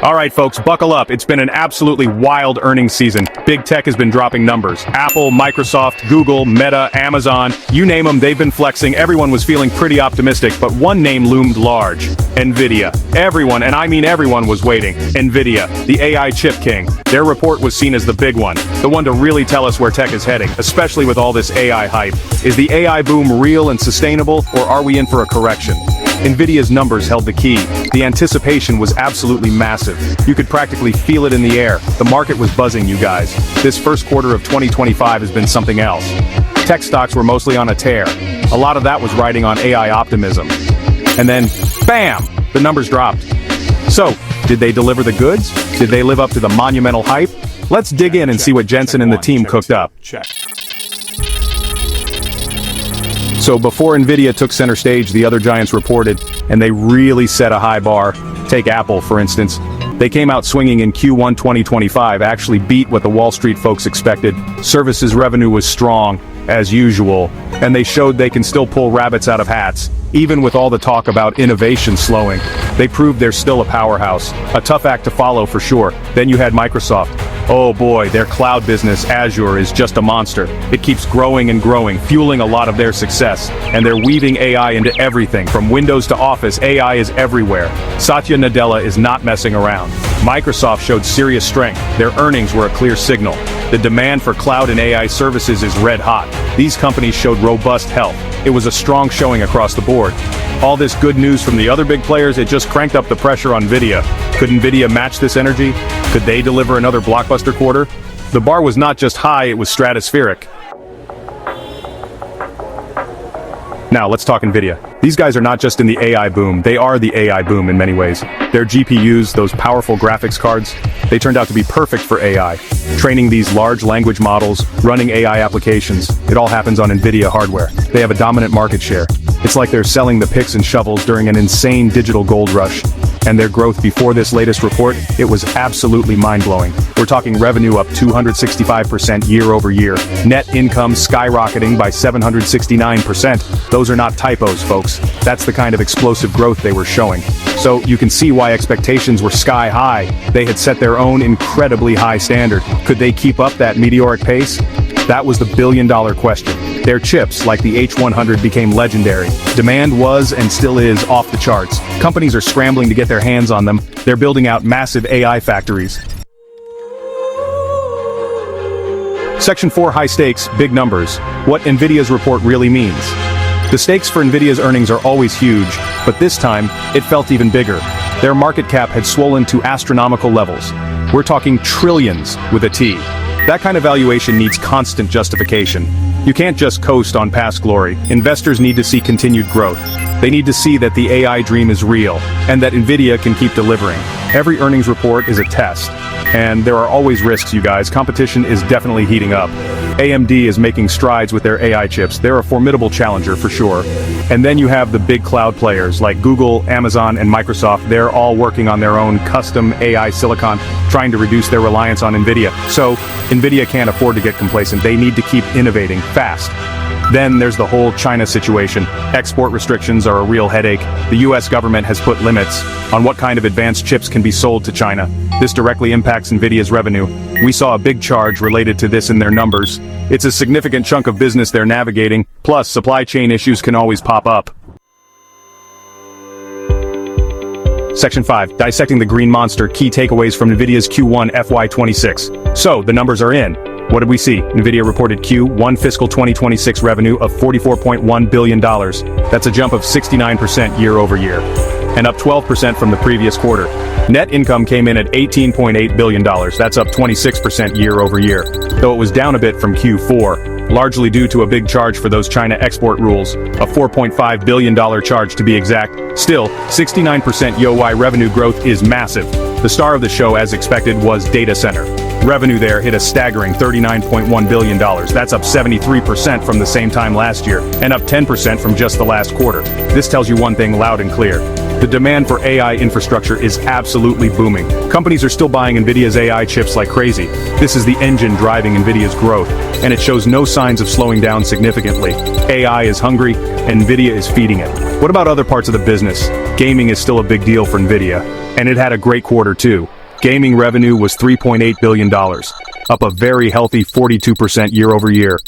All right, folks, buckle up. It's been an absolutely wild earnings season. Big tech has been dropping numbers. Apple, Microsoft, Google, Meta, Amazon, you name them, they've been flexing. Everyone was feeling pretty optimistic, but one name loomed large: Nvidia. Everyone, and I mean everyone, was waiting. Nvidia, the AI chip king. Their report was seen as the big one, the one to really tell us where tech is heading, especially with all this AI hype. Is the AI boom real and sustainable, or are we in for a correction? Nvidia's numbers held the key. The anticipation was absolutely massive. You could practically feel it in the air. The market was buzzing, you guys. This first quarter of 2025 has been something else. Tech stocks were mostly on a tear. A lot of that was riding on AI optimism. And then, bam! The numbers dropped. So, did they deliver the goods? Did they live up to the monumental hype? Let's dig in and see what Jensen and the team cooked up. So before Nvidia took center stage, the other giants reported, and they really set a high bar. Take Apple, for instance. They came out swinging in Q1 2025, actually beat what the Wall Street folks expected. Services revenue was strong, as usual, and they showed they can still pull rabbits out of hats. Even with all the talk about innovation slowing, they proved they're still a powerhouse. A tough act to follow for sure. Then you had Microsoft. Oh boy, their cloud business, Azure, is just a monster. It keeps growing and growing, fueling a lot of their success. And they're weaving AI into everything, from Windows to Office. AI is everywhere. Satya Nadella is not messing around. Microsoft showed serious strength. Their earnings were a clear signal. The demand for cloud and AI services is red hot. These companies showed robust health. It was a strong showing across the board. All this good news from the other big players, it just cranked up the pressure on Nvidia. Could Nvidia match this energy? Could they deliver another blockbuster quarter? The bar was not just high, it was stratospheric. Now, let's talk Nvidia. These guys are not just in the AI boom, they are the AI boom in many ways. Their GPUs, those powerful graphics cards, they turned out to be perfect for AI. Training these large language models, running AI applications, it all happens on Nvidia hardware. They have a dominant market share. It's like they're selling the picks and shovels during an insane digital gold rush. And their growth before this latest report, it was absolutely mind-blowing. We're talking revenue up 265% year over year. Net income skyrocketing by 769%. Those are not typos, folks. That's the kind of explosive growth they were showing. So you can see why expectations were sky high. They had set their own incredibly high standard. Could they keep up that meteoric pace? That was the billion-dollar question. Their chips, like the H100, became legendary. Demand was and still is off the charts. Companies are scrambling to get their hands on them. They're building out massive AI factories. Section 4: High stakes, big numbers. What Nvidia's report really means. The stakes for Nvidia's earnings are always huge, but this time, it felt even bigger. Their market cap had swollen to astronomical levels. We're talking trillions with a T. That kind of valuation needs constant justification. You can't just coast on past glory. Investors need to see continued growth. They need to see that the AI dream is real, and that Nvidia can keep delivering. Every earnings report is a test. And there are always risks, you guys. Competition is definitely heating up. AMD is making strides with their AI chips. They're a formidable challenger for sure. And then you have the big cloud players like Google, Amazon, and Microsoft. They're all working on their own custom AI silicon, trying to reduce their reliance on Nvidia. So, Nvidia can't afford to get complacent. They need to keep innovating fast. Then there's the whole China situation. Export restrictions are a real headache. The US government has put limits on what kind of advanced chips can be sold to China. This directly impacts Nvidia's revenue. We saw a big charge related to this in their numbers. It's a significant chunk of business they're navigating, plus supply chain issues can always pop up. Section 5, dissecting the green monster, key takeaways from Nvidia's Q1 FY26. So, the numbers are in. What did we see? Nvidia reported Q1 fiscal 2026 revenue of $44.1 billion. That's a jump of 69% year over year, and up 12% from the previous quarter. Net income came in at $18.8 billion. That's up 26% year over year, though it was down a bit from Q4, largely due to a big charge for those China export rules, a $4.5 billion charge to be exact. Still, 69% YoY revenue growth is massive. The star of the show, as expected, was data center. Revenue there hit a staggering $39.1 billion. That's up 73% from the same time last year, and up 10% from just the last quarter. This tells you one thing loud and clear. The demand for AI infrastructure is absolutely booming. Companies are still buying Nvidia's AI chips like crazy. This is the engine driving Nvidia's growth, and it shows no signs of slowing down significantly. AI is hungry, and Nvidia is feeding it. What about other parts of the business? Gaming is still a big deal for Nvidia, and it had a great quarter too. Gaming revenue was $3.8 billion, up a very healthy 42% year-over-year.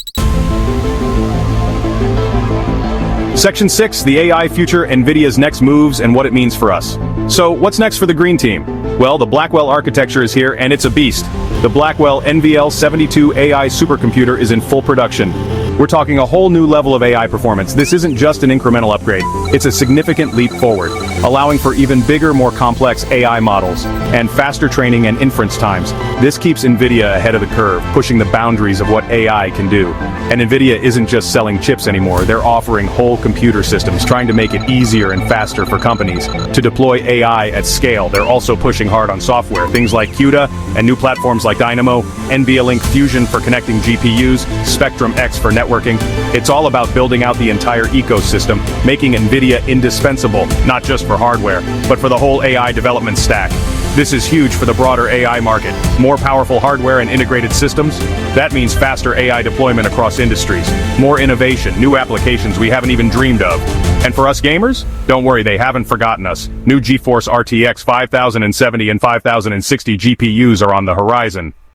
Section 6, the AI future, Nvidia's next moves, and what it means for us. So, what's next for the green team? Well, the Blackwell architecture is here, and it's a beast. The Blackwell NVL72 AI supercomputer is in full production. We're talking a whole new level of AI performance. This isn't just an incremental upgrade, it's a significant leap forward, allowing for even bigger, more complex AI models, and faster training and inference times. This keeps Nvidia ahead of the curve, pushing the boundaries of what AI can do. And Nvidia isn't just selling chips anymore, they're offering whole computer systems, trying to make it easier and faster for companies to deploy AI at scale. They're also pushing hard on software, things like CUDA and new platforms like Dynamo, NVLink Fusion for connecting GPUs, Spectrum X for networking. It's all about building out the entire ecosystem, making Nvidia indispensable, not just for hardware, but for the whole AI development stack. This is huge for the broader AI market. More powerful hardware and integrated systems? That means faster AI deployment across industries. More innovation, new applications we haven't even dreamed of. And for us gamers? Don't worry, they haven't forgotten us. New GeForce RTX 5070 and 5060 GPUs are on the horizon.